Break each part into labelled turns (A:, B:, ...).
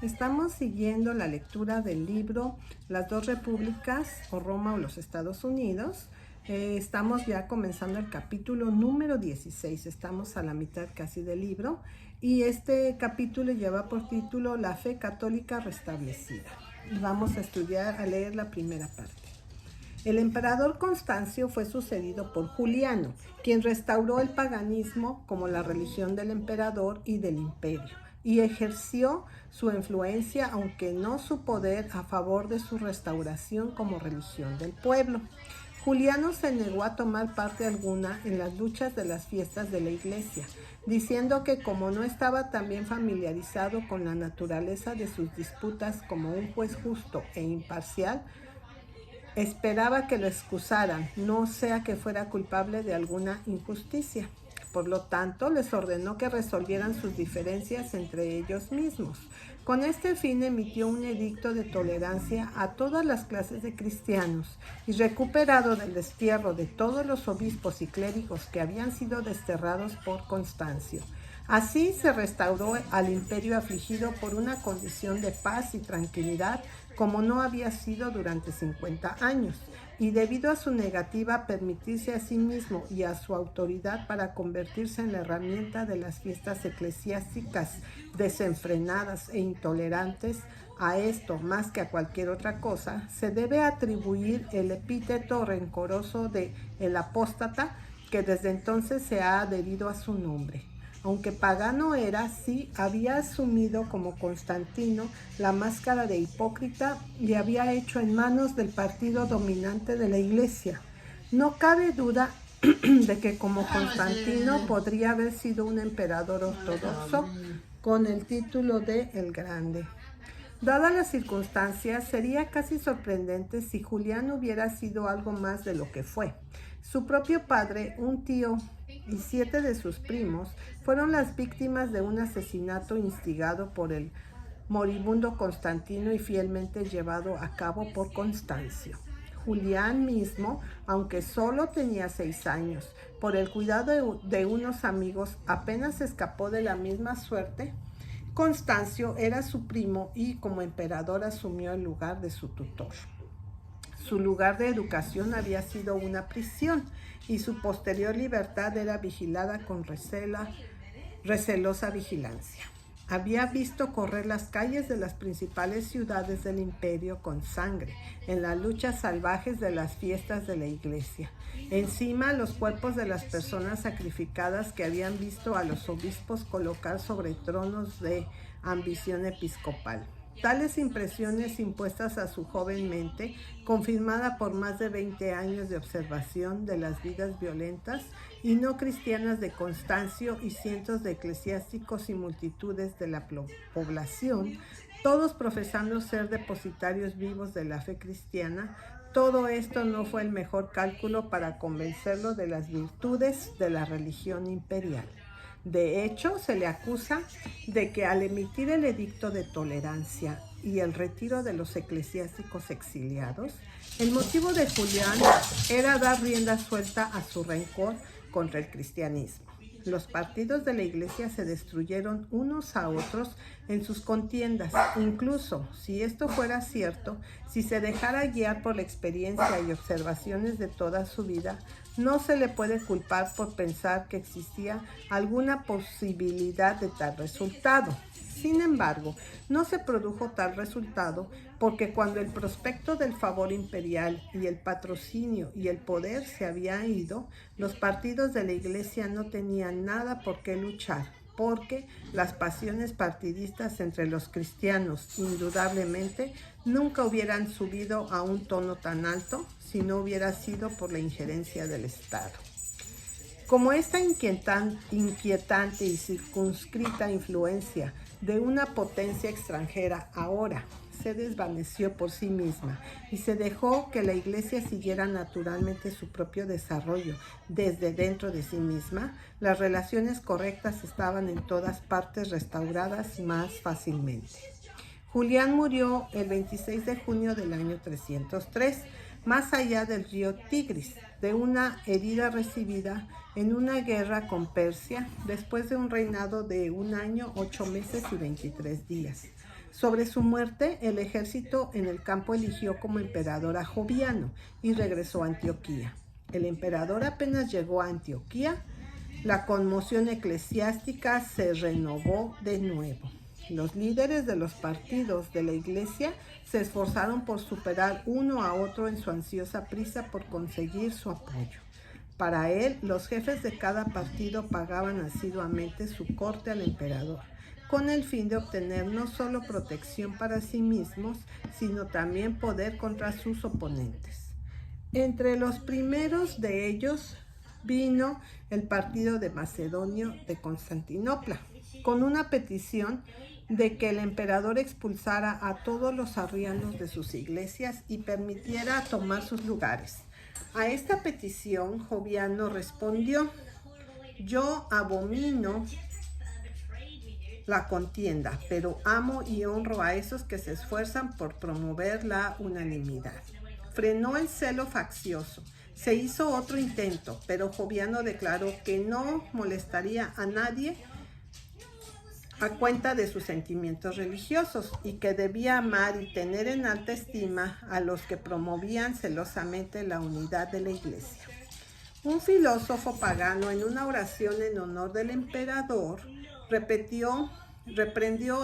A: Estamos siguiendo la lectura del libro Las dos repúblicas o Roma o los Estados Unidos. Estamos ya comenzando el capítulo número 16, estamos a la mitad casi del libro y este capítulo lleva por título La fe católica restablecida. Y vamos a leer la primera parte. El emperador Constancio fue sucedido por Juliano, quien restauró el paganismo como la religión del emperador y del imperio, y ejerció su influencia, aunque no su poder, a favor de su restauración como religión del pueblo. Juliano se negó a tomar parte alguna en las luchas de las fiestas de la iglesia, diciendo que como no estaba tan bien familiarizado con la naturaleza de sus disputas como un juez justo e imparcial, esperaba que lo excusaran, no sea que fuera culpable de alguna injusticia. Por lo tanto, les ordenó que resolvieran sus diferencias entre ellos mismos. Con este fin emitió un edicto de tolerancia a todas las clases de cristianos y, recuperado del destierro de todos los obispos y clérigos que habían sido desterrados por Constancio, así se restauró al imperio afligido por una condición de paz y tranquilidad como no había sido durante 50 años, y debido a su negativa a permitirse a sí mismo y a su autoridad para convertirse en la herramienta de las fiestas eclesiásticas desenfrenadas e intolerantes, a esto, más que a cualquier otra cosa, se debe atribuir el epíteto rencoroso de el apóstata que desde entonces se ha adherido a su nombre. Aunque pagano era, sí había asumido como Constantino la máscara de hipócrita y había hecho en manos del partido dominante de la Iglesia. No cabe duda de que como Constantino podría haber sido un emperador ortodoxo con el título de El Grande. Dadas las circunstancias, sería casi sorprendente si Julián hubiera sido algo más de lo que fue. Su propio padre, un tío y 7 de sus primos fueron las víctimas de un asesinato instigado por el moribundo Constantino y fielmente llevado a cabo por Constancio. Julián mismo, aunque solo tenía 6 años, por el cuidado de unos amigos, apenas escapó de la misma suerte. Constancio era su primo y como emperador asumió el lugar de su tutor. Su lugar de educación había sido una prisión y su posterior libertad era vigilada con recelosa vigilancia. Había visto correr las calles de las principales ciudades del imperio con sangre, en las luchas salvajes de las fiestas de la iglesia. Encima, los cuerpos de las personas sacrificadas que habían visto a los obispos colocar sobre tronos de ambición episcopal. Tales impresiones impuestas a su joven mente, confirmada por más de 20 años de observación de las vidas violentas y no cristianas de Constancio y cientos de eclesiásticos y multitudes de la población, todos profesando ser depositarios vivos de la fe cristiana, todo esto no fue el mejor cálculo para convencerlo de las virtudes de la religión imperial. De hecho, se le acusa de que al emitir el edicto de tolerancia y el retiro de los eclesiásticos exiliados, el motivo de Julián era dar rienda suelta a su rencor contra el cristianismo. Los partidos de la iglesia se destruyeron unos a otros en sus contiendas. Incluso, si esto fuera cierto, si se dejara guiar por la experiencia y observaciones de toda su vida, no se le puede culpar por pensar que existía alguna posibilidad de tal resultado. Sin embargo, no se produjo tal resultado porque cuando el prospecto del favor imperial y el patrocinio y el poder se había ido, los partidos de la iglesia no tenían nada por qué luchar, porque las pasiones partidistas entre los cristianos indudablemente nunca hubieran subido a un tono tan alto si no hubiera sido por la injerencia del Estado. Como esta inquietante y circunscrita influencia de una potencia extranjera ahora se desvaneció por sí misma y se dejó que la iglesia siguiera naturalmente su propio desarrollo desde dentro de sí misma, las relaciones correctas estaban en todas partes restauradas más fácilmente. Julián murió el 26 de junio del año 303, más allá del río Tigris, de una herida recibida en una guerra con Persia después de un reinado de 1 año, 8 meses y 23 días. Sobre su muerte, el ejército en el campo eligió como emperador a Joviano y regresó a Antioquía. El emperador apenas llegó a Antioquía, la conmoción eclesiástica se renovó de nuevo. Los líderes de los partidos de la iglesia se esforzaron por superar uno a otro en su ansiosa prisa por conseguir su apoyo. Para él, los jefes de cada partido pagaban asiduamente su corte al emperador, con el fin de obtener no solo protección para sí mismos, sino también poder contra sus oponentes. Entre los primeros de ellos vino el partido de Macedonio de Constantinopla, con una petición de que el emperador expulsara a todos los arrianos de sus iglesias y permitiera tomar sus lugares. A esta petición, Joviano respondió: yo abomino la contienda, pero amo y honro a esos que se esfuerzan por promover la unanimidad. Frenó el celo faccioso. Se hizo otro intento, pero Joviano declaró que no molestaría a nadie a cuenta de sus sentimientos religiosos y que debía amar y tener en alta estima a los que promovían celosamente la unidad de la iglesia. Un filósofo pagano, en una oración en honor del emperador, reprendió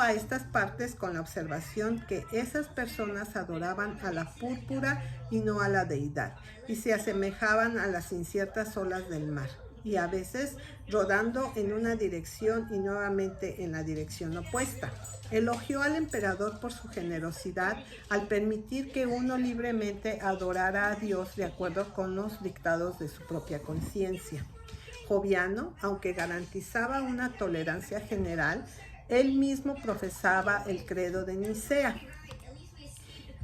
A: a estas partes con la observación que esas personas adoraban a la púrpura y no a la deidad, y se asemejaban a las inciertas olas del mar, y a veces rodando en una dirección y nuevamente en la dirección opuesta. Elogió al emperador por su generosidad al permitir que uno libremente adorara a Dios de acuerdo con los dictados de su propia conciencia. Joviano, aunque garantizaba una tolerancia general, él mismo profesaba el credo de Nicea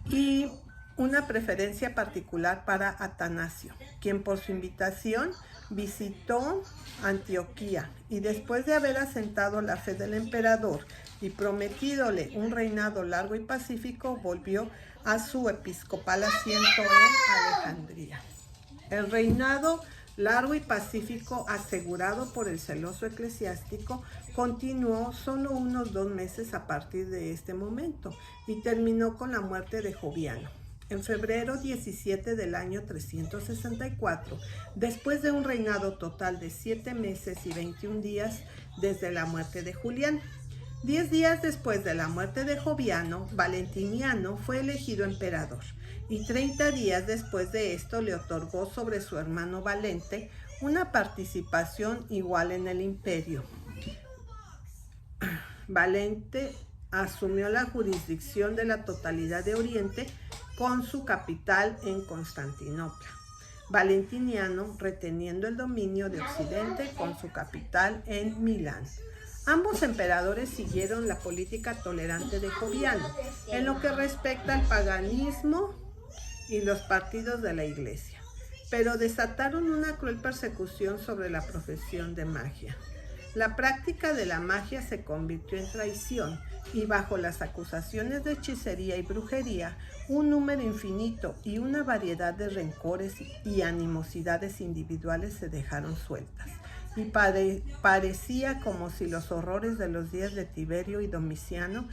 A: y una preferencia particular para Atanasio, quien por su invitación visitó Antioquía y después de haber asentado la fe del emperador y prometidole un reinado largo y pacífico, volvió a su episcopal asiento en Alejandría. El reinado largo y pacífico, asegurado por el celoso eclesiástico, continuó solo unos 2 meses a partir de este momento y terminó con la muerte de Joviano. En febrero 17 del año 364, después de un reinado total de 7 meses y 21 días desde la muerte de Julián. 10 días después de la muerte de Joviano, Valentiniano fue elegido emperador, y 30 días después de esto le otorgó sobre su hermano Valente una participación igual en el imperio. Valente asumió la jurisdicción de la totalidad de Oriente con su capital en Constantinopla. Valentiniano reteniendo el dominio de Occidente con su capital en Milán. Ambos emperadores siguieron la política tolerante de Joviano en lo que respecta al paganismo y los partidos de la iglesia, pero desataron una cruel persecución sobre la profesión de magia. La práctica de la magia se convirtió en traición y bajo las acusaciones de hechicería y brujería, un número infinito y una variedad de rencores y animosidades individuales se dejaron sueltas. Y parecía como si los horrores de los días de Tiberio y Domiciano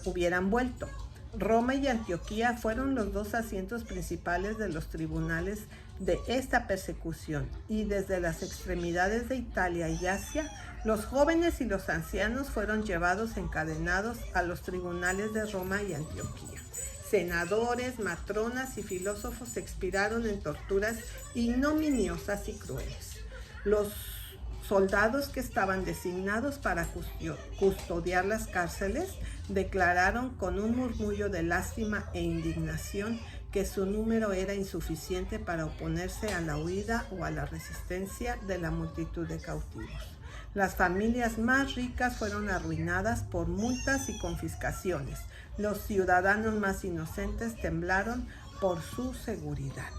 A: hubieran vuelto. Roma y Antioquía fueron los 2 asientos principales de los tribunales de esta persecución, y desde las extremidades de Italia y Asia, los jóvenes y los ancianos fueron llevados encadenados a los tribunales de Roma y Antioquía. Senadores, matronas y filósofos expiraron en torturas ignominiosas y crueles. Los soldados que estaban designados para custodiar las cárceles declararon con un murmullo de lástima e indignación que su número era insuficiente para oponerse a la huida o a la resistencia de la multitud de cautivos. Las familias más ricas fueron arruinadas por multas y confiscaciones. Los ciudadanos más inocentes temblaron por su seguridad.